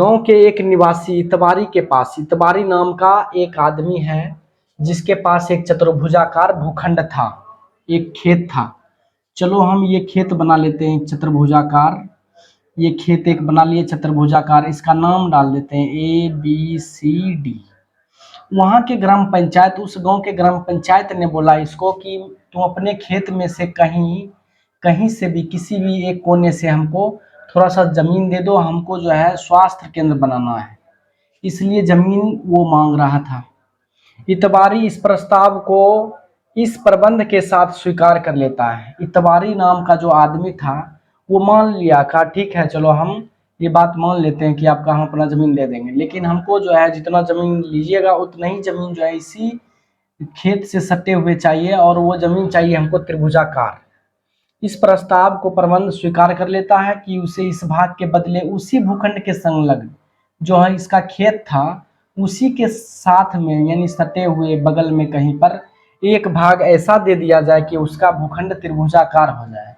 गांव के एक निवासी इतबारी के पास, इतबारी नाम का एक आदमी है जिसके पास एक चतुर्भुजाकार भूखंड था, एक खेत था। चलो हम ये खेत बना लेते हैं चतुर्भुजाकार। ये खेत एक बना लिए चतुर्भुजाकार, इसका नाम डाल देते हैं ABCD। वहाँ के ग्राम पंचायत, उस गांव के ग्राम पंचायत ने बोला इसको कि तुम अपने खेत में से कहीं कहीं से भी किसी भी एक कोने से हमको थोड़ा सा जमीन दे दो, हमको जो है स्वास्थ्य केंद्र बनाना है, इसलिए जमीन वो मांग रहा था। इतबारी इस प्रस्ताव को इस प्रबंध के साथ स्वीकार कर लेता है। इतबारी नाम का जो आदमी था वो मान लिया, कहा ठीक है चलो हम ये बात मान लेते हैं कि आपका हम अपना जमीन दे देंगे, लेकिन हमको जो है जितना जमीन लीजिएगा उतना ही जमीन जो है इसी खेत से सटे हुए चाहिए, और वो जमीन चाहिए हमको त्रिभुजाकार। इस प्रस्ताव को प्रबंध स्वीकार कर लेता है कि उसे इस भाग के बदले उसी भूखंड के संलग्न जो है इसका खेत था उसी के साथ में यानी सटे हुए बगल में कहीं पर एक भाग ऐसा दे दिया जाए कि उसका भूखंड त्रिभुजाकार हो जाए।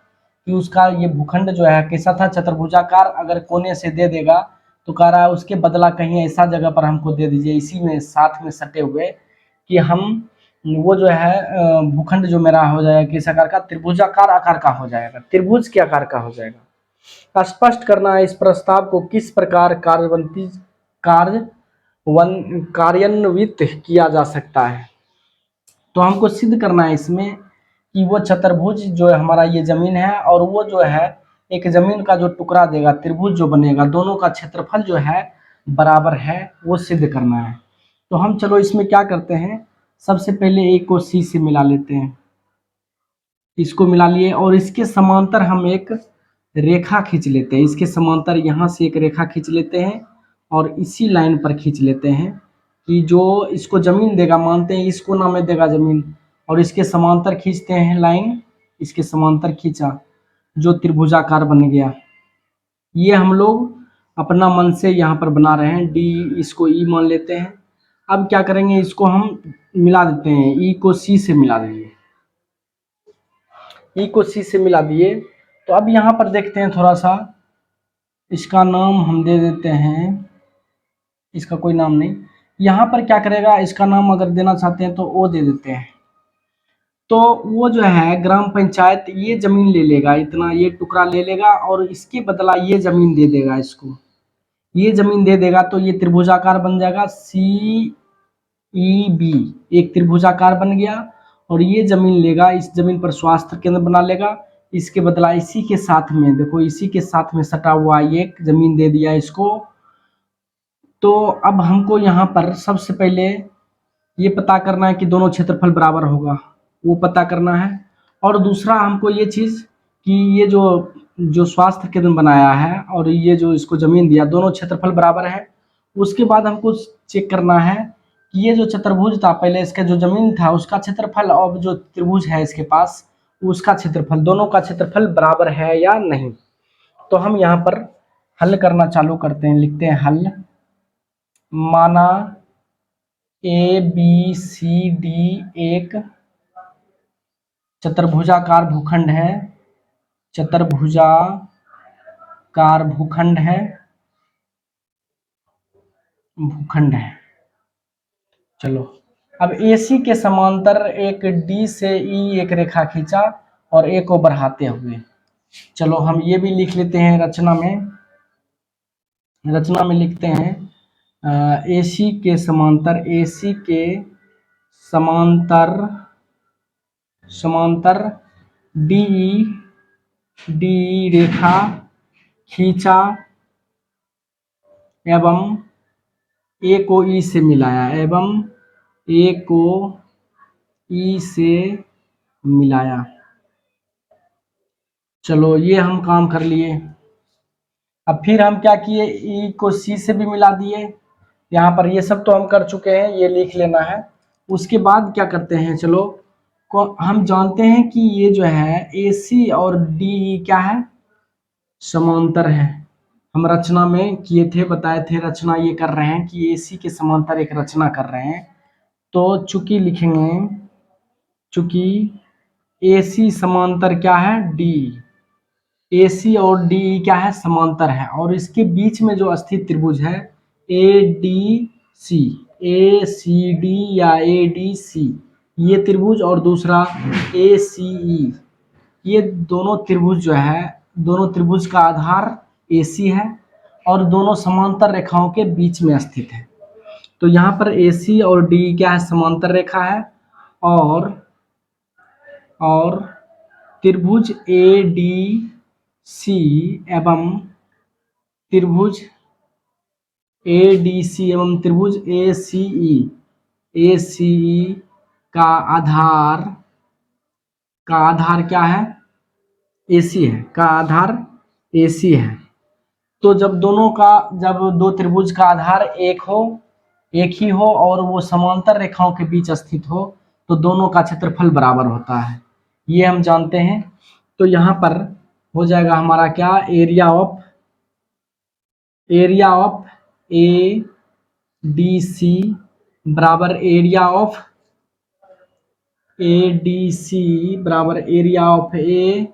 कि उसका ये भूखंड जो है कैसा था, चतुर्भुजाकार। अगर कोने से दे देगा तो कह रहा है उसके बदला कहीं ऐसा जगह पर हमको दे दीजिए इसी में साथ में सटे हुए कि हम वो जो है भूखंड जो मेरा हो जाएगा किस आकार का, त्रिभुजाकार आकार का हो जाएगा, त्रिभुज के आकार का हो जाएगा। स्पष्ट करना है इस प्रस्ताव को किस प्रकार कार्यान्वित किया जा सकता है। तो हमको सिद्ध करना है इसमें कि वो चतुर्भुज जो है हमारा ये जमीन है, और वो जो है एक जमीन का जो टुकड़ा देगा त्रिभुज जो बनेगा दोनों का क्षेत्रफल जो है बराबर है, वो सिद्ध करना है। तो हम चलो इसमें क्या करते हैं, सबसे पहले A को C से मिला लेते हैं, इसको मिला लिए और इसके समांतर हम एक रेखा खींच लेते हैं। इसके समांतर यहाँ से एक रेखा खींच लेते हैं और इसी लाइन पर खींच लेते हैं कि जो इसको जमीन देगा, मानते हैं इस कोना में देगा जमीन, और इसके समांतर खींचते हैं लाइन, इसके समांतर खींचा जो त्रिभुजाकार बन गया। ये हम लोग अपना मन से यहाँ पर बना रहे हैं, डी इसको ई मान लेते हैं। अब क्या करेंगे, इसको हम मिला देते हैं, ई को सी से मिला देंगे, ई को सी से मिला दिए। तो अब यहाँ पर देखते हैं थोड़ा सा, इसका नाम हम दे देते हैं, इसका कोई नाम नहीं, यहाँ पर क्या करेगा, इसका नाम अगर देना चाहते हैं तो ओ दे देते हैं। तो वो जो है ग्राम पंचायत ये जमीन ले लेगा, इतना ये टुकड़ा ले लेगा और इसके बदला ये जमीन दे देगा इसको, ये जमीन दे देगा तो ये त्रिभुजाकार बन जाएगा CEB, एक त्रिभुजाकार बन गया। और ये जमीन लेगा, इस जमीन पर स्वास्थ्य केंद्र बना लेगा, इसके बदला इसी के साथ में देखो इसी के साथ में सटा हुआ ये एक जमीन दे दिया इसको। तो अब हमको यहाँ पर सबसे पहले ये पता करना है कि दोनों क्षेत्रफल बराबर होगा, वो पता करना है। और दूसरा हमको ये चीज़ कि ये जो स्वास्थ्य केंद्र बनाया है और ये जो इसको जमीन दिया दोनों क्षेत्रफल बराबर है। उसके बाद हमको चेक करना है कि ये जो चतुर्भुज था पहले इसका जो जमीन था उसका क्षेत्रफल और जो त्रिभुज है इसके पास उसका क्षेत्रफल, दोनों का क्षेत्रफल बराबर है या नहीं। तो हम यहाँ पर हल करना चालू करते हैं, लिखते हैं हल। माना ABCD एक चतुर्भुजाकार भूखंड है, चतुर्भुजाकार भूखंड है, चलो अब AC के समांतर एक D से E एक रेखा खींचा और A को बढ़ाते हुए, चलो हम ये भी लिख लेते हैं रचना में लिखते हैं AC के समांतर DE रेखा खींचा एवं A को E से मिलाया, चलो ये हम काम कर लिए। अब फिर हम क्या किए, E को C से भी मिला दिए, यहाँ पर ये सब तो हम कर चुके हैं, ये लिख लेना है। उसके बाद क्या करते हैं, चलो हम जानते हैं कि ये जो है AC और DE क्या है, समांतर है। हम रचना में किए थे, बताए थे, रचना ये कर रहे हैं कि AC के समांतर एक रचना कर रहे हैं। तो चूंकि लिखेंगे, चूंकि AC समांतर क्या है, D, ए सी और डी ई क्या है, समांतर है, और इसके बीच में जो स्थित त्रिभुज है ए डी सी, ए सी डी या ए डी सी, ये त्रिभुज, और दूसरा ए सी ई, ये दोनों त्रिभुज जो है, दोनों त्रिभुज का आधार ए सी है और दोनों समांतर रेखाओं के बीच में स्थित है। तो यहाँ पर ए सी और डी क्या है, समांतर रेखा है, और त्रिभुज ए डी सी एवं त्रिभुज ए डी सी एवं त्रिभुज ए सी ई का आधार क्या है, एसी है, का आधार एसी है। तो जब दो त्रिभुज का आधार एक ही हो और वो समांतर रेखाओं के बीच स्थित हो तो दोनों का क्षेत्रफल बराबर होता है, ये हम जानते हैं। तो यहाँ पर हो जाएगा हमारा क्या, area of A D C बराबर area of A D C बराबर area of A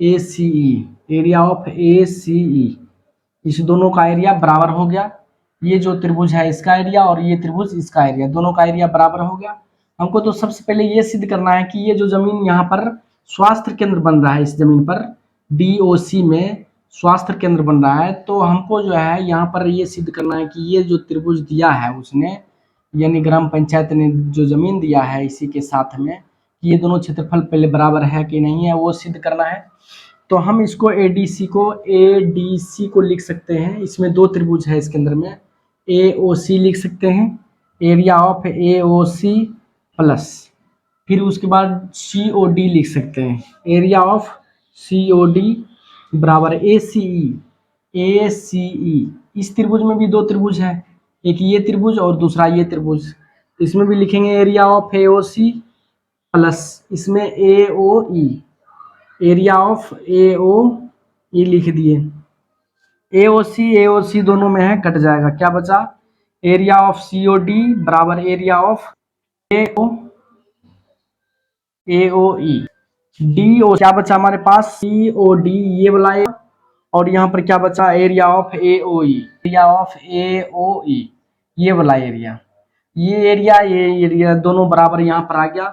C E, area of A C E, इस दोनों का एरिया बराबर हो गया। ये जो त्रिभुज है इसका एरिया और ये त्रिभुज इसका एरिया, दोनों का एरिया बराबर हो गया। हमको तो सबसे पहले ये सिद्ध करना है कि ये जो जमीन यहाँ पर स्वास्थ्य केंद्र बन रहा है, इस जमीन पर DOC में स्वास्थ्य केंद्र बन रहा है, तो हमको जो है यहाँ पर ये सिद्ध करना है कि ये जो त्रिभुज दिया है उसने, यानी ग्राम पंचायत ने जो जमीन दिया है इसी के साथ में, कि ये दोनों क्षेत्रफल पहले बराबर है कि नहीं है वो सिद्ध करना है। तो हम इसको ADC को लिख सकते हैं, इसमें दो त्रिभुज है इसके अंदर में, AOC लिख सकते हैं, एरिया ऑफ AOC प्लस, फिर उसके बाद COD लिख सकते हैं, एरिया ऑफ COD बराबर ACE। इस त्रिभुज में भी दो त्रिभुज है, एक ये त्रिभुज और दूसरा ये त्रिभुज, इसमें भी लिखेंगे एरिया ऑफ AOC प्लस इसमें AOE, एरिया ऑफ AOE लिख दिए। AOC दोनों में है, कट जाएगा, क्या बचा, एरिया ऑफ COD बराबर एरिया ऑफ AOE। DO क्या बचा हमारे पास, COD ये वाला, और यहाँ पर क्या बचा, एरिया ऑफ AOE, ये वाला एरिया, ये एरिया दोनों बराबर यहाँ पर आ गया।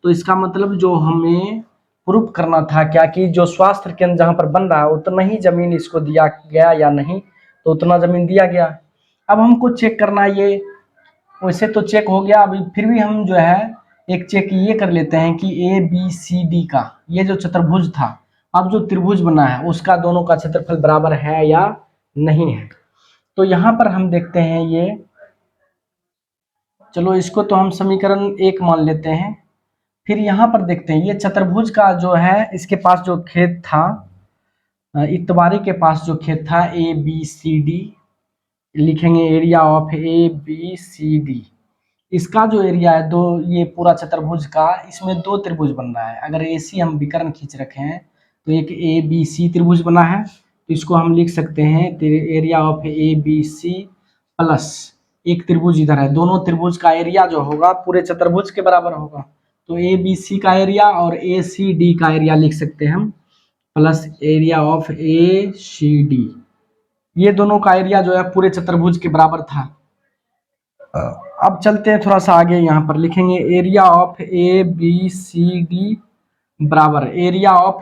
तो इसका मतलब जो हमें प्रूफ करना था क्या, कि जो स्वास्थ्य केंद्र जहाँ पर बन रहा है उतना ही जमीन इसको दिया गया या नहीं, तो उतना जमीन दिया गया। अब हमको चेक करना है, ये वैसे तो चेक हो गया, अभी फिर भी हम जो है एक चेक ये कर लेते हैं कि ABCD का ये जो चतुर्भुज था, अब जो त्रिभुज बना है उसका दोनों का क्षेत्रफल बराबर है या नहीं है। तो यहाँ पर हम देखते हैं ये, चलो इसको तो हम समीकरण 1 मान लेते हैं। फिर यहाँ पर देखते हैं ये चतुर्भुज का जो है, इसके पास जो खेत था, इतवारी के पास जो खेत था ABCD, लिखेंगे एरिया ऑफ ABCD, इसका जो एरिया है दो, ये पूरा चतुर्भुज का, इसमें दो त्रिभुज बन रहा है। अगर AC हम विकर्ण खींच रखे हैं तो एक ABC त्रिभुज बना है, तो इसको हम लिख सकते हैं एरिया ऑफ ABC प्लस एक त्रिभुज इधर है, दोनों त्रिभुज का एरिया जो होगा पूरे चतुर्भुज के बराबर होगा। तो ABC का एरिया और ACD का एरिया लिख सकते हैं हम, प्लस एरिया ऑफ ACD, ये दोनों का एरिया जो है पूरे चतुर्भुज के बराबर था। अब चलते हैं थोड़ा सा आगे, यहाँ पर लिखेंगे एरिया ऑफ ABCD बराबर एरिया ऑफ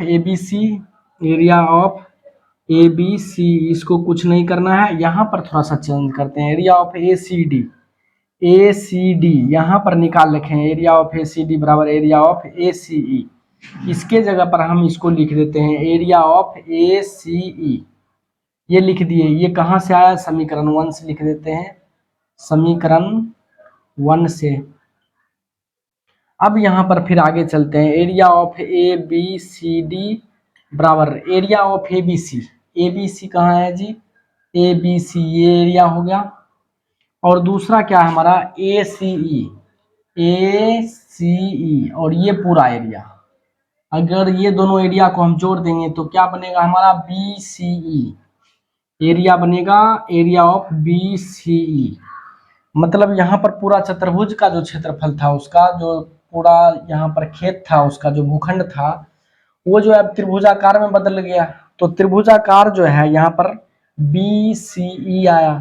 ABC, इसको कुछ नहीं करना है, यहाँ पर थोड़ा सा चेंज करते हैं, एरिया ऑफ ACD यहाँ पर निकाल रखे हैं, एरिया ऑफ ACD बराबर एरिया ऑफ ACE, इसके जगह पर हम इसको लिख देते हैं एरिया ऑफ ACE, ये लिख दिए। ये कहाँ से आया, समीकरण 1 से लिख देते हैं, समीकरण 1 से। अब यहाँ पर फिर आगे चलते हैं, एरिया ऑफ ABCD बराबर एरिया ऑफ ABC कहाँ है जी, ABC ये एरिया हो गया, और दूसरा क्या है हमारा ACE, और ये पूरा एरिया, अगर ये दोनों एरिया को हम जोड़ देंगे तो क्या बनेगा हमारा BCE, एरिया बनेगा एरिया ऑफ BCE। मतलब यहाँ पर पूरा चतुर्भुज का जो क्षेत्रफल था, उसका जो पूरा यहाँ पर खेत था, उसका जो भूखंड था वो जो अब त्रिभुजाकार में बदल गया, तो त्रिभुजाकार जो है यहाँ पर BCE आया,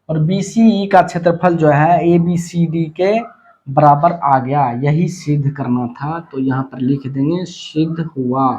और BCE का क्षेत्रफल जो है ABCD के बराबर आ गया। यही सिद्ध करना था, तो यहाँ पर लिख देंगे सिद्ध हुआ।